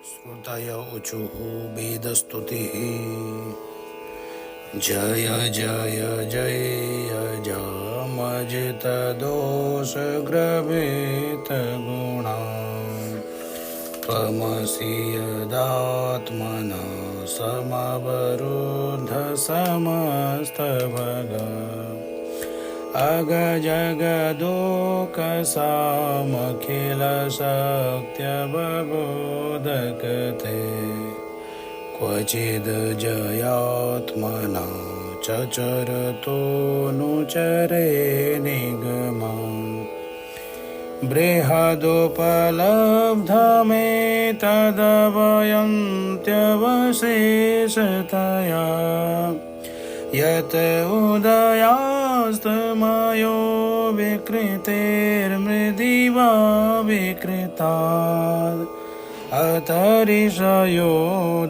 श्रुतय ऊचुः वेदस्तुतिः। जय जय जय जमजितदोषग्रभीतगुणा त्वमसि यदात्मना समवरुद्धसमस्तभगा अगजगदोकसामखिलशक्त्यवबोधकते क्वचिद् जयात्मना चरतोऽनुचरे निगमा बृहदुपलब्धमेतदवयन्त्यवशेषतया यत उदयास्तमयो विकृतेर्मृदिवा विकृतात् अतरिषयो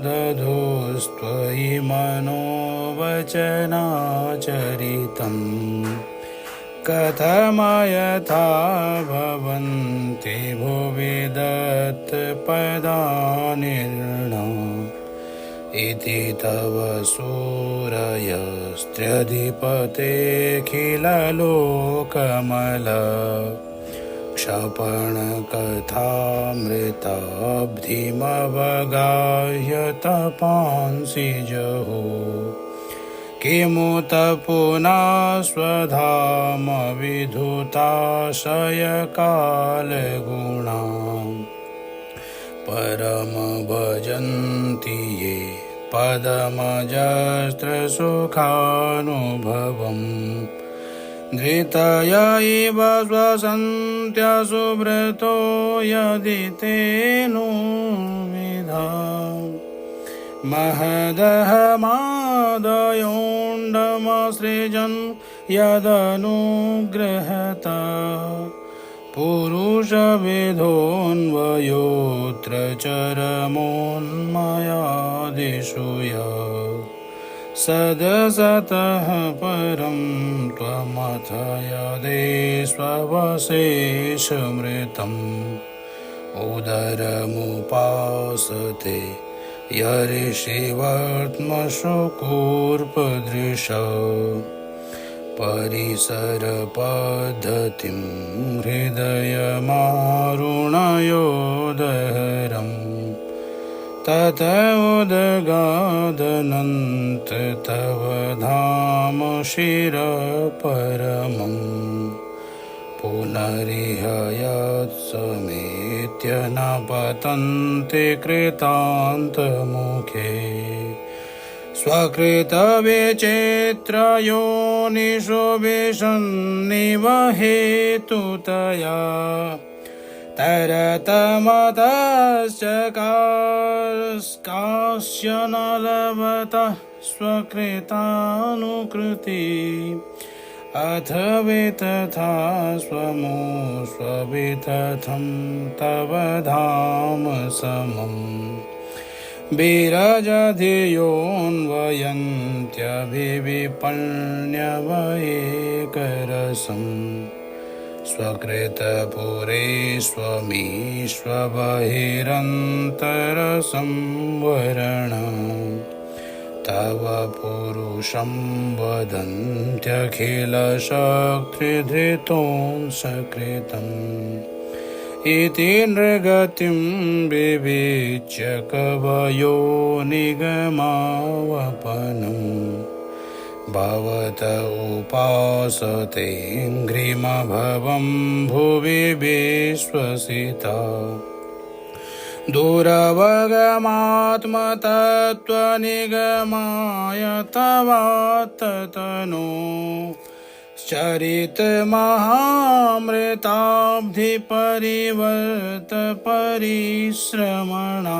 दधुस्त्वयि मनोवचनाचरितम् कथमयथा भवन्ति भुवि दत्तपदानिर्णम् इति तव सूरयस्त्र्यधिपतेऽखिललोकमल क्षपणकथामृताब्धिमवगाह्य तपांसि जहो किमुत पुनः स्वधाम विधुताशयकालगुणा परम भजन्ति ये पदमजस्त्रसुखानुभवम् धृतय इव श्वसन्त्यसुब्रतो यदि तेनुविधा महदहमादयोण्डमसृजन् यदनुग्रहता पुरुषविधोऽन्वयोऽत्र चरमोन्मयादिषु सदसतः परं त्वमथ यदेष्वशेषमृतम् उदरमुपासते यर्षिवर्त्मशुकूर्पदृश परिसरपद्धतिं हृदयमारुणयोदहरम् तत उदगादनन्त तव धाम शिरपरमम् पुनरिह यत्समेत्य न पतन्ति कृतान्तमुखे स्वकृतविचित्रयोनिषु विशन्निव हेतुतया तरतमतश्च कास्य न लभतः स्वकृतानुकृति अथ वितथा स्वमो स्ववितथं तव धाम समम् विरजधियोऽन्वयन्त्यभिविपण्यवैकरसम् स्वकृतपुरेष्वमीष्वबहिरन्तरसंवरण तव पुरुषं वदन्त्यखिलशक्तिधृतोऽंसकृतम् इति नृगतिं विवेच्य कवयो निगमावपनम् भवत उपासते घ्रिमभवं भुवि विश्वसिता दूरवगमात्मतत्त्वनिगमाय तवात्ततनो चरितमहामृताब्धिपरिवर्तपरिश्रमणा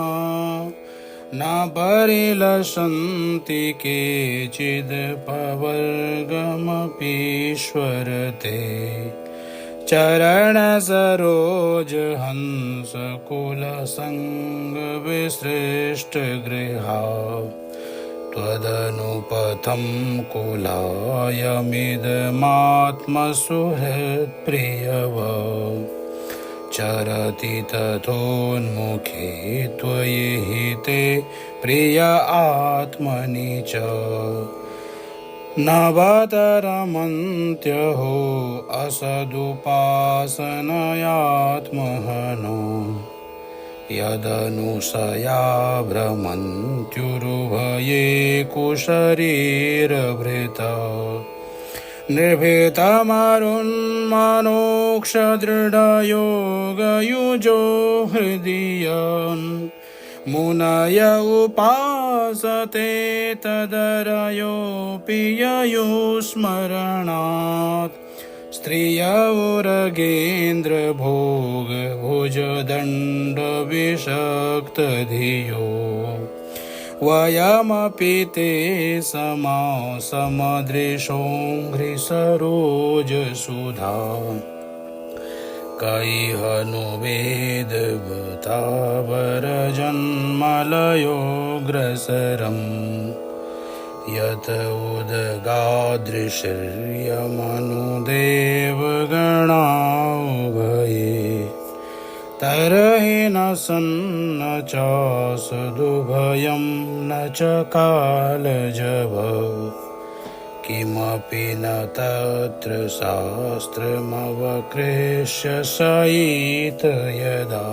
न परिलसन्ति केचिदपवर्गमपीश्वरते चरणसरोजहंसकुलसङ्गविसृष्टगृहा त्वदनुपथं कुलायमिदमात्मसुहृत्प्रियव चरति तथोन्मुखे त्वयि हिते प्रिय आत्मनि च नवतरमन्त्यहो असदुपासनयात्महनो यदनुशया भ्रमन्त्युरुभये कुशरीरभृता निर्भीतमरुन्मनोक्षदृढयोगयुजो हृदीयन् मुनय उपासते तदरयोऽपि ययुस्मरणात् स्त्रियौरगेन्द्रभोगभुजदण्डविषक्तधियो वयमपि ते समदृशोऽङ्घ्रिसरोजसुधा कैहनु वेदवतावरजन्मलयोऽग्रसरम् यत उदगादृशिर्यमनुदेवगणाभये तरहि न सन्न च सदुभयं न च कालजव किमपि न तत्र शास्त्रमवकृष्य सयित यदा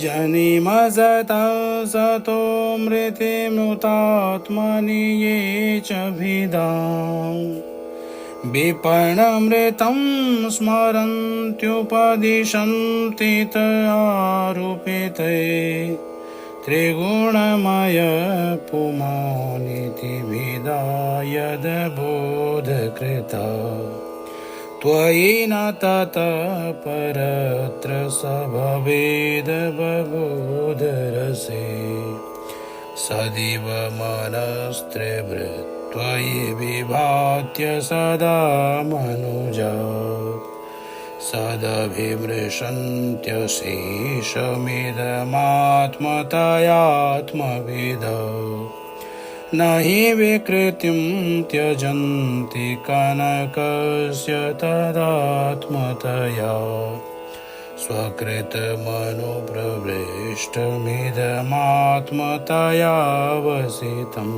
जनिमसता सतो मृतिमुतात्मनि ये च भिदाम् विपर्णमृतं स्मरन्त्युपदिशन्ति आरूपिते त्रिगुणमय पुमानिति विदायदबोधकृता त्वयि न ततः परत्र स भवेदबोधरसे सदिव मनस्त्रिवृत्त्वयि विभात्य सदा मनुजा सदभिमृशन्त्यशेषमिदमात्मतयात्मविदो न हि विकृतिं त्यजन्ति कनकस्य तदात्मतया स्वकृतमनुप्रविष्टमिदमात्मतयावसितं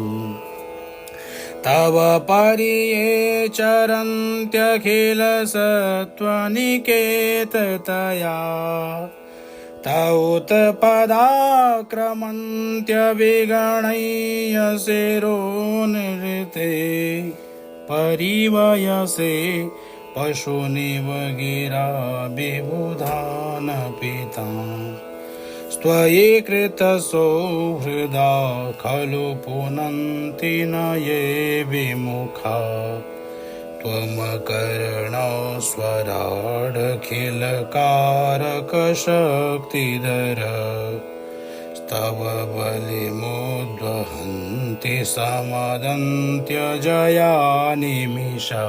तव पर्ये चरन्त्यखिलसत्त्वनिकेततया तौत पदाक्रमन्त्यविगणय्य नृते परिवयसे पशुनिव गिरा विबुधानपिताम् स्त्वयि कृतसौहृदा खलु पुनन्ति न ये विमुखा त्वमकर्णस्वराडखिलकारकशक्तिधर स्तव बलिमुद्वहन्ति समदन्त्यजया निमिषा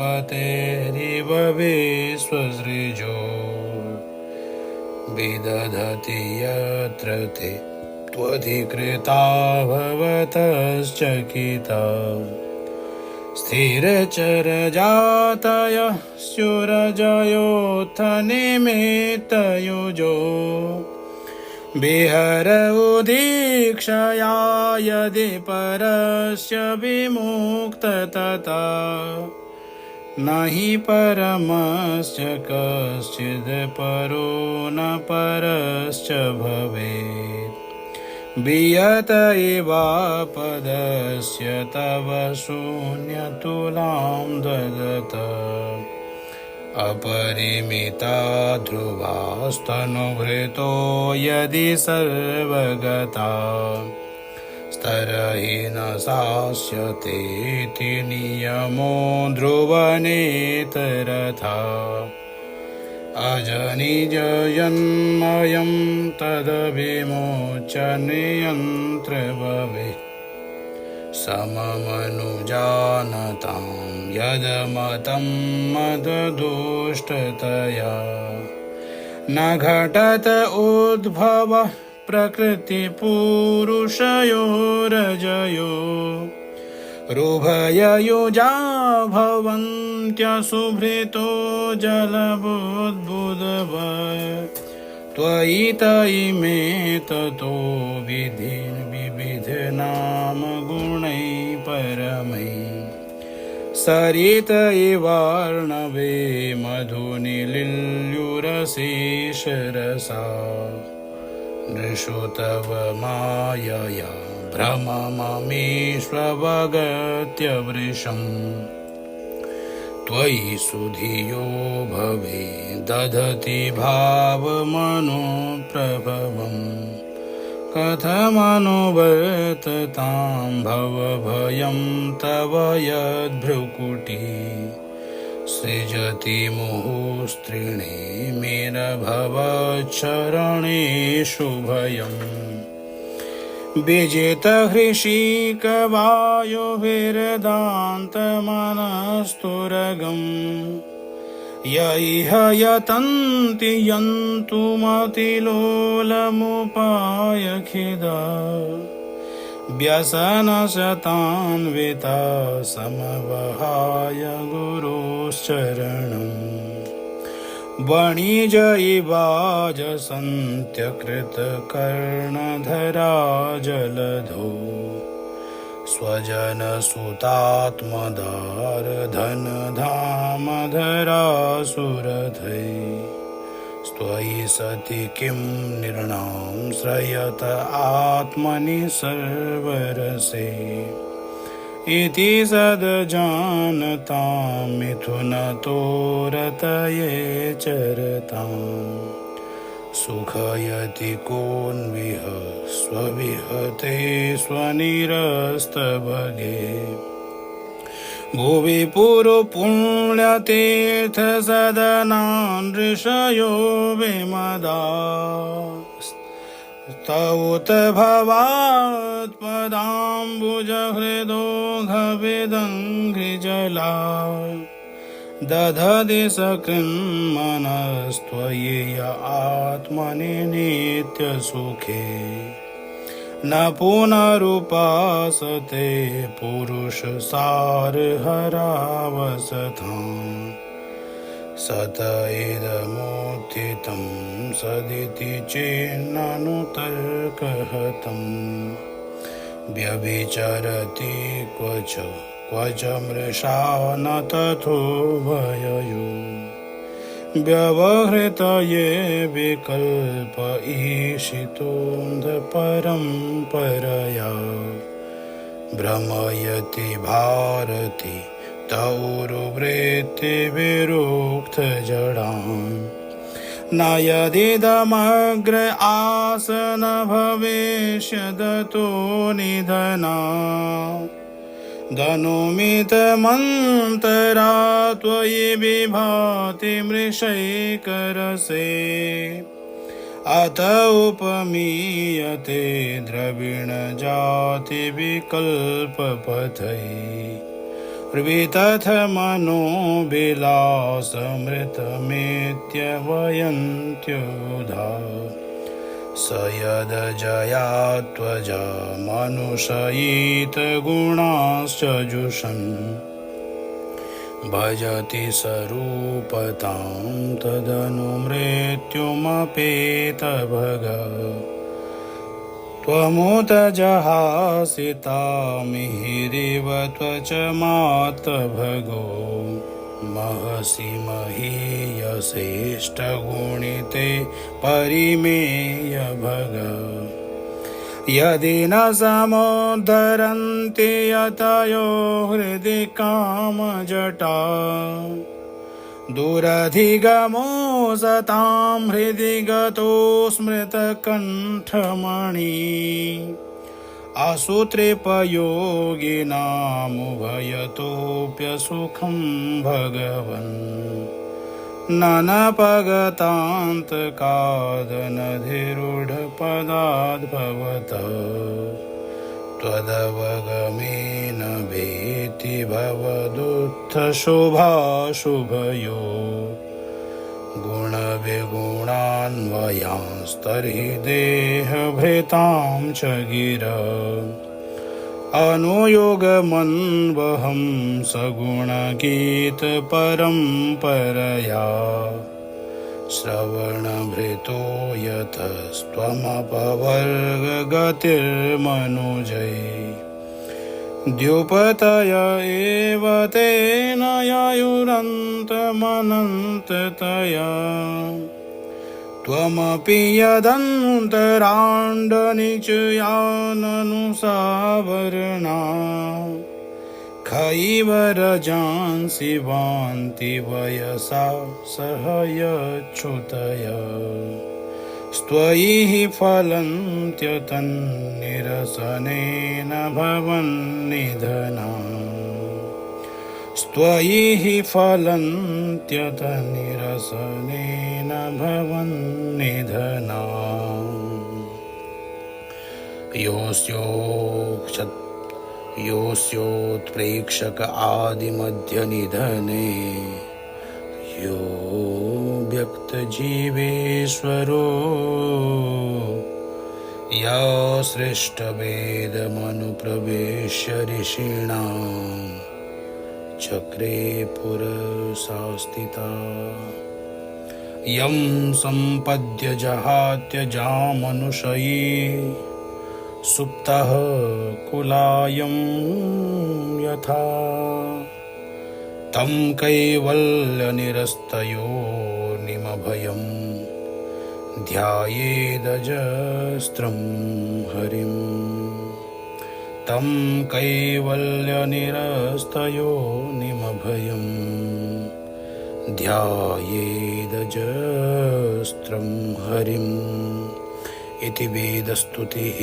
वरषभुजोऽखिलक्षितिपतेरिव विश्वसृजो विदधति यत्र ते त्वधिकृता भवतश्चकिता स्थिरचरजातयः स्युरजयोऽथ निमित्तयुजो विहर उदीक्षया यदि परस्य विमुक्ततता न हि परमस्य कश्चिद् परो न परश्च भवेत् वियत इवापदस्य तव शून्यतुलां ददत अपरिमिता ध्रुवास्तनुभृतो यदि सर्वगता स्तरहि न सास्यतेति नियमो ध्रुवनेतरथा अजनिजयन्मयं तदभिमोचनयन्त्र भवेत् सममनुजानतां यदमतं मददुष्टतया न घटत उद्भवः प्रकृतिपुरुषयोरजयो रुभययुजा भवन्त्यसुभृतो जलबुद्बुदवत् त्वयि तयि मे ततो विविधनामगुणैः परमैः सरित इवार्णवे मधुनिलिल्युरशेषरसा नृषु तव मायया भ्रमममीष्ववगत्य वृषम् त्वयि सुधियो भवे दधति भावमनुप्रभवम् कथमनुवर्ततां भवभयं तव यद्भ्रुकुटी सृजति मुहुस्त्रीणे मेरभवच्छरणेषु भयम् विजितहृषिकवायुभिर्दान्तमनस्तुरगम् य इह यतन्ति यन्तुमतिलोलमुपायखिदा व्यसनशतान्विता समवहाय गुरोश्चरणम् वणिज इवाजसन्त्यकृतकर्णधरा जलधो स्वजनसुतात्मदारधनधामधरासुरथै त्वयि सति किं नृणां श्रयत आत्मनि सर्वरसे इति सद्जानतां मिथुनतो रतये चरताम् सुखयति कोन्विह स्वविहते स्वनिरस्तभगे भुवि पुरुपुण्यतीर्थसदनान् ऋषयो विमदास्तौत भवात्पदाम्बुजहृदो घविदङ्घ्रिजला दधति सकृन्मनस्त्वयि य आत्मनि नित्यसुखे न पुनरुपासते पुरुषसारहरावसथाम् सत इदमुत्थितं सदिति चेन्ननुतर्कहतम् व्यभिचरति क्वच मृषा न तथोभययो व्यवहृतये विकल्प ईशितोऽन्धपरम्परया भ्रमयति भारती तौरुवृत्तिविरुक्तजडान् न यदिदमग्र आसन भविष्यदतो निधना धनुमितमन्तरा त्वयि विभाति मृषैकरसे अत उपमीयते द्रविणजातिविकल्पपथैः वितथ मनोविलासमृतमेत्यवयन्त्युधा स यदजया त्वजा मनुषयितगुणाश्च जुषन् भजति सरूपतां तदनु मृत्युमपेतभग त्वमुत जहासितामिहिरिव त्वचमात्तभगो महसि महीयसेष्टगुणिते परिमेय भग यदि न समुद्धरन्ति यतयो हृदि कामजटा दुरधिगमो सतां हृदि गतो स्मृतकण्ठमणि असुतृपयोगिनामुभयतोऽप्यसुखं भगवन् ननपगतान्तकादनधिरूढपदाद्भवतः त्वदवगमेन भेति भवदुत्थशुभाशुभयो गुणविगुणान्वयांस्तर्हि देहभृतां च गिर अनुयोगमन्वहं सगुणगीतपरम्परया श्रवणभृतो यतस्त्वमपवर्गगतिर्मनुजै द्युपतय एव तेन यायुरन्तमनन्ततया त्वमपि यदन्तराण्डनिचयाननुसावरणा खैवरजांसि वान्ति वयसा सह यच्छ्रुतया स्त्वयि हि फलन्त्यतन्निरसनेन भवन्निधना स्त्वयि हि फलन्त्यतन्निरसनेन भवन्निधना योऽस्योत्प्रेक्षक आदिमध्यनिधने यो व्यक्तजीवेश्वरो या सृष्टवेदमनुप्रवेश्य ऋषीणां चक्रे पुरसास्थिता यं सम्पद्य जहात्यजामनुषयी सुप्तः कुलायं यथा तं कैवल्यनिरस्तयोनिमभयं ध्यायेदजस्रं हरिं तं कैवल्यनिरस्तयोनिमभयं ध्यायेदजस्रं हरिम् इति वेदस्तुतिः।